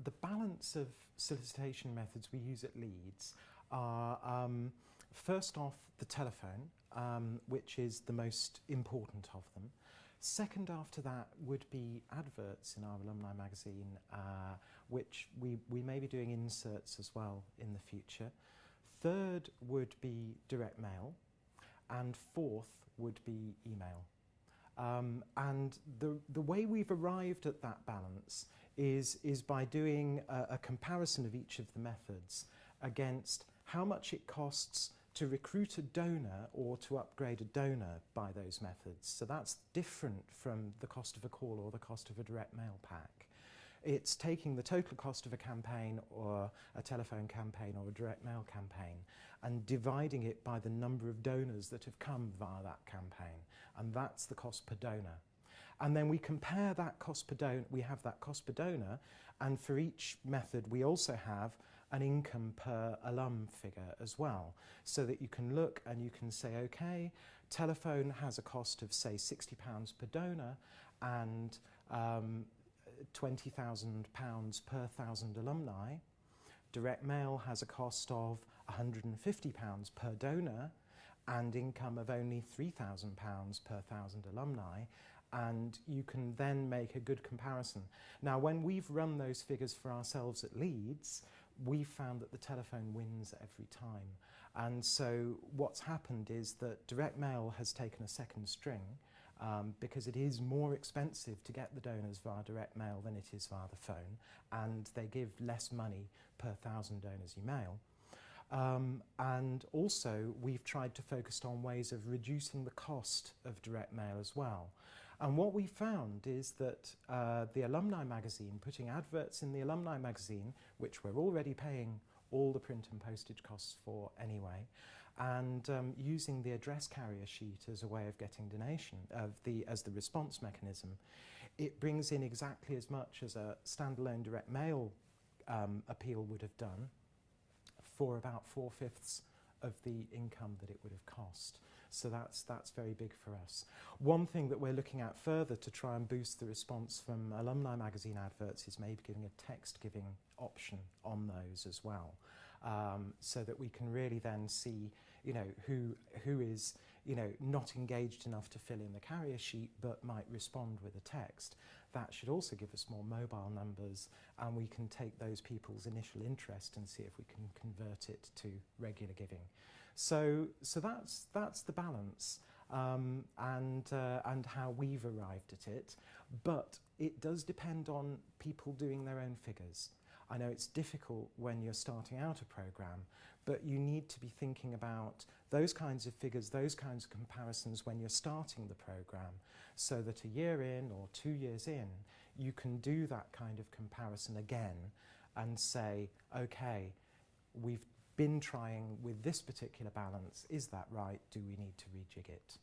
the balance of solicitation methods we use at Leeds are first off the telephone, which is the most important of them. Second after that would be adverts in our alumni magazine, which we may be doing inserts as well in the future. Third would be direct mail, and fourth would be email. And the way we've arrived at that balance is by doing a comparison of each of the methods against how much it costs to recruit a donor or to upgrade a donor by those methods. So that's different from the cost of a call or the cost of a direct mail pack. It's taking the total cost of a campaign or a telephone campaign or a direct mail campaign and dividing it by the number of donors that have come via that campaign, and that's the cost per donor. And then we compare that cost per donor, we have that cost per donor, and for each method we also have an income per alum figure as well, so that you can look and you can say, okay, telephone has a cost of say £60 per donor and £20,000 per 1,000 alumni. Direct mail has a cost of £150 per donor and income of only £3,000 per 1,000 alumni, and you can then make a good comparison. Now, when we've run those figures for ourselves at Leeds, we've found that the telephone wins every time. And so what's happened is that direct mail has taken a second string because it is more expensive to get the donors via direct mail than it is via the phone, and they give less money per 1,000 donors you mail. And also we've tried to focus on ways of reducing the cost of direct mail as well. And what we found is that the alumni magazine, putting adverts in the alumni magazine, which we're already paying all the print and postage costs for anyway, and using the address carrier sheet as a way of getting donation, as the response mechanism, it brings in exactly as much as a standalone direct mail appeal would have done, for about 4/5 of the income that it would have cost. So that's very big for us. One thing that we're looking at further to try and boost the response from alumni magazine adverts is maybe giving a text giving option on those as well, so that we can really then see, you know, who is, you know, not engaged enough to fill in the carrier sheet but might respond with a text. That should also give us more mobile numbers, and we can take those people's initial interest and see if we can convert it to regular giving. So that's the balance, and how we've arrived at it. But it does depend on people doing their own figures. I know it's difficult when you're starting out a programme, but you need to be thinking about those kinds of figures, those kinds of comparisons when you're starting the programme, so that a year in or 2 years in, you can do that kind of comparison again and say, okay, we've been trying with this particular balance, is that right? Do we need to rejig it?